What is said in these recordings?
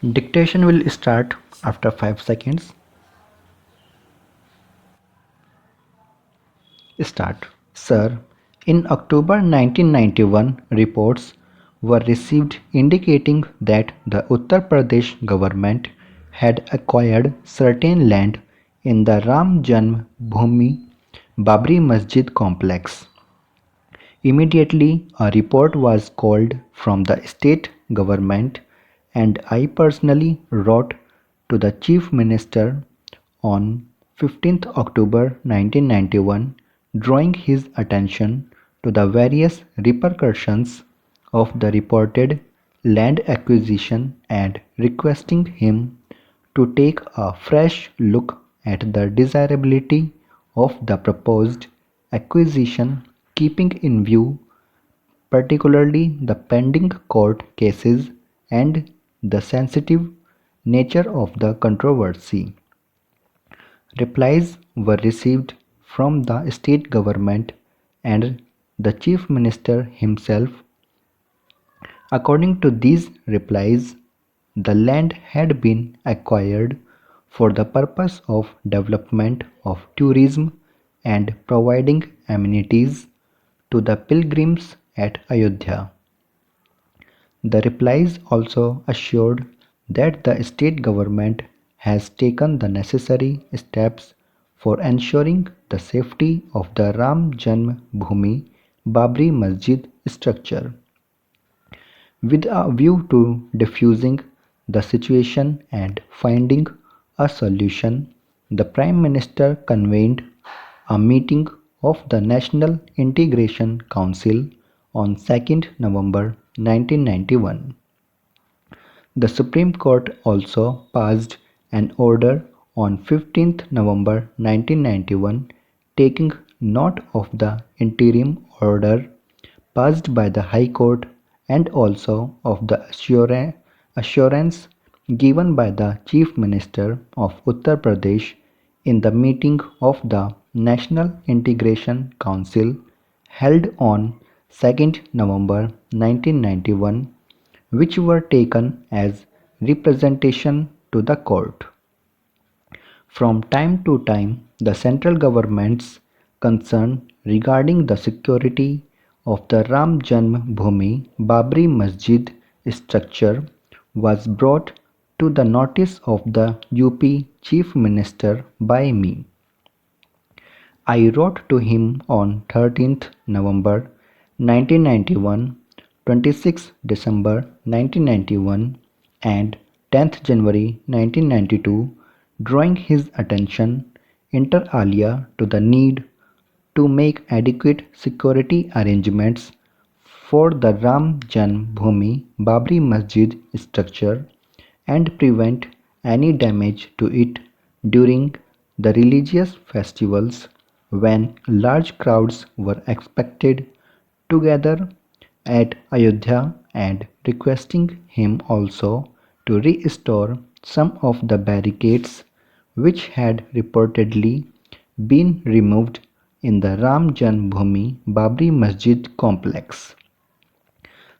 Dictation will start after 5 seconds. Start. Sir, in October 1991, reports were received indicating that the Uttar Pradesh government had acquired certain land in the Ram Janm Bhoomi Babri Masjid complex. Immediately, a report was called from the state government, and I personally wrote to the Chief Minister on 15th October 1991, drawing his attention to the various repercussions of the reported land acquisition and requesting him to take a fresh look at the desirability of the proposed acquisition, keeping in view particularly the pending court cases and the sensitive nature of the controversy. Replies were received from the state government and the Chief Minister himself. According to these replies, the land had been acquired for the purpose of development of tourism and providing amenities to the pilgrims at Ayodhya. The replies also assured that the state government has taken the necessary steps for ensuring the safety of the Ram Janm Bhoomi Babri Masjid structure. With a view to diffusing the situation and finding a solution, the Prime Minister convened a meeting of the National Integration Council on 2nd November 1991. The Supreme Court also passed an order on 15th November 1991 taking note of the interim order passed by the High Court and also of the assurance given by the Chief Minister of Uttar Pradesh in the meeting of the National Integration Council held on 2nd November 1991, which were taken as representation to the court. From time to time, the central government's concern regarding the security of the Ram Janm Bhoomi Babri Masjid structure was brought to the notice of the UP Chief Minister by me. I wrote to him on 13th November 1991, 26th December 1991, and 10th January 1992, drawing his attention inter alia to the need to make adequate security arrangements for the Ram Janm Bhoomi Babri Masjid structure and prevent any damage to it during the religious festivals when large crowds were expected to gather at Ayodhya, and requesting him also to restore some of the barricades which had reportedly been removed in the Ram Janmabhoomi Babri Masjid complex.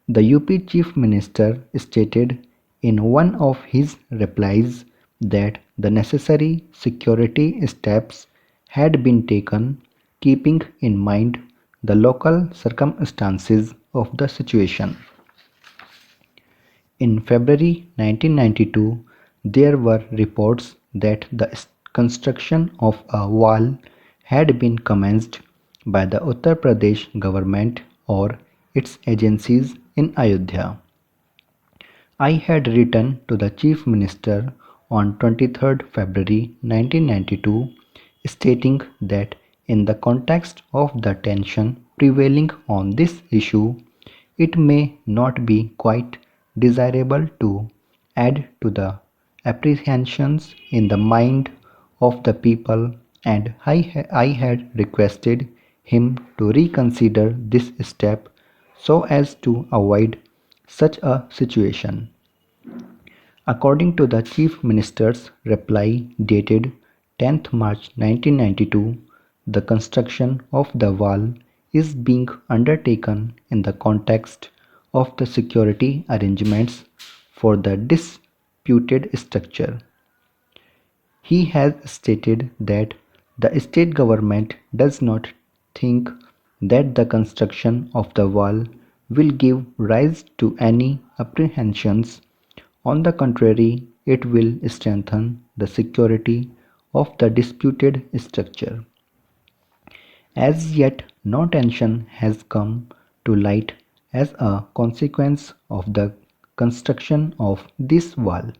The UP Chief Minister stated in one of his replies that the necessary security steps had been taken, keeping in mind the local circumstances of the situation. In February 1992, there were reports that the construction of a wall had been commenced by the Uttar Pradesh government or its agencies in Ayodhya. I had written to the Chief Minister on 23rd February 1992 stating that in the context of the tension prevailing on this issue, it may not be quite desirable to add to the apprehensions in the mind of the people, and I had requested him to reconsider this step so as to avoid such a situation. According to the Chief Minister's reply dated 10th March 1992, the construction of the wall is being undertaken in the context of the security arrangements for the disputed structure. He has stated that the state government does not think that the construction of the wall will give rise to any apprehensions. On the contrary, it will strengthen the security of the disputed structure. As yet, no tension has come to light as a consequence of the construction of this wall.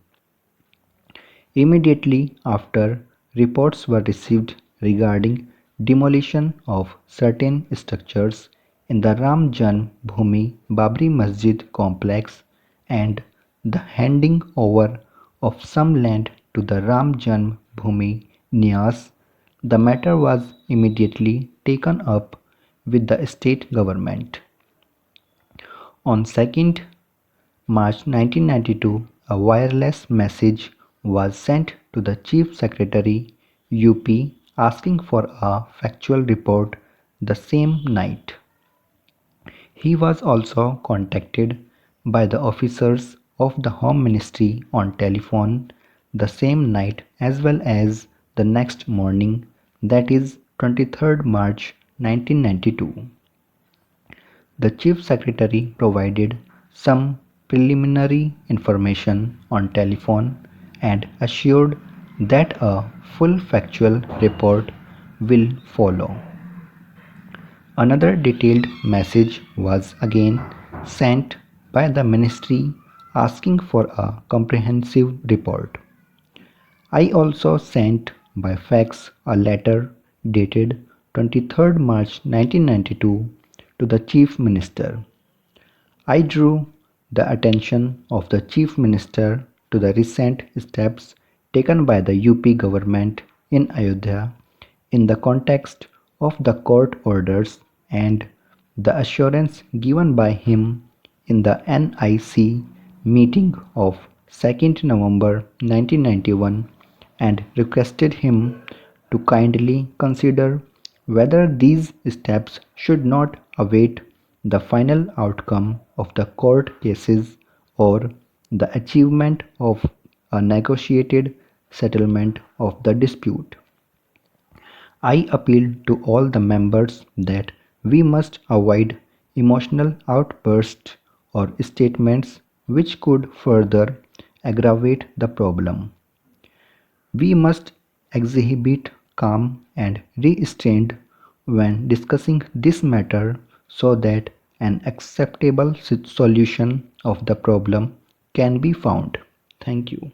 Immediately after, reports were received regarding demolition of certain structures in the Ram Janm Bhoomi Babri Masjid complex and the handing over of some land to the Ram Janm Bhoomi Nyas. The matter was immediately taken up with the state government. On 2nd March 1992, a wireless message was sent to the Chief Secretary UP asking for a factual report the same night. He was also contacted by the officers of the Home Ministry on telephone the same night as well as the next morning, that is 23rd March 1992. The Chief Secretary provided some preliminary information on telephone and assured that a full factual report will follow. Another detailed message was again sent by the ministry asking for a comprehensive report. I also sent by fax a letter dated 23rd March 1992 to the Chief Minister. I drew the attention of the Chief Minister to the recent steps taken by the UP government in Ayodhya in the context of the court orders and the assurance given by him in the NIC meeting of 2nd November 1991 and requested him to kindly consider whether these steps should not await the final outcome of the court cases or the achievement of a negotiated settlement of the dispute. I appeal to all the members that we must avoid emotional outbursts or statements which could further aggravate the problem. We must exhibit calm and restraint when discussing this matter so that an acceptable solution of the problem can be found. Thank you.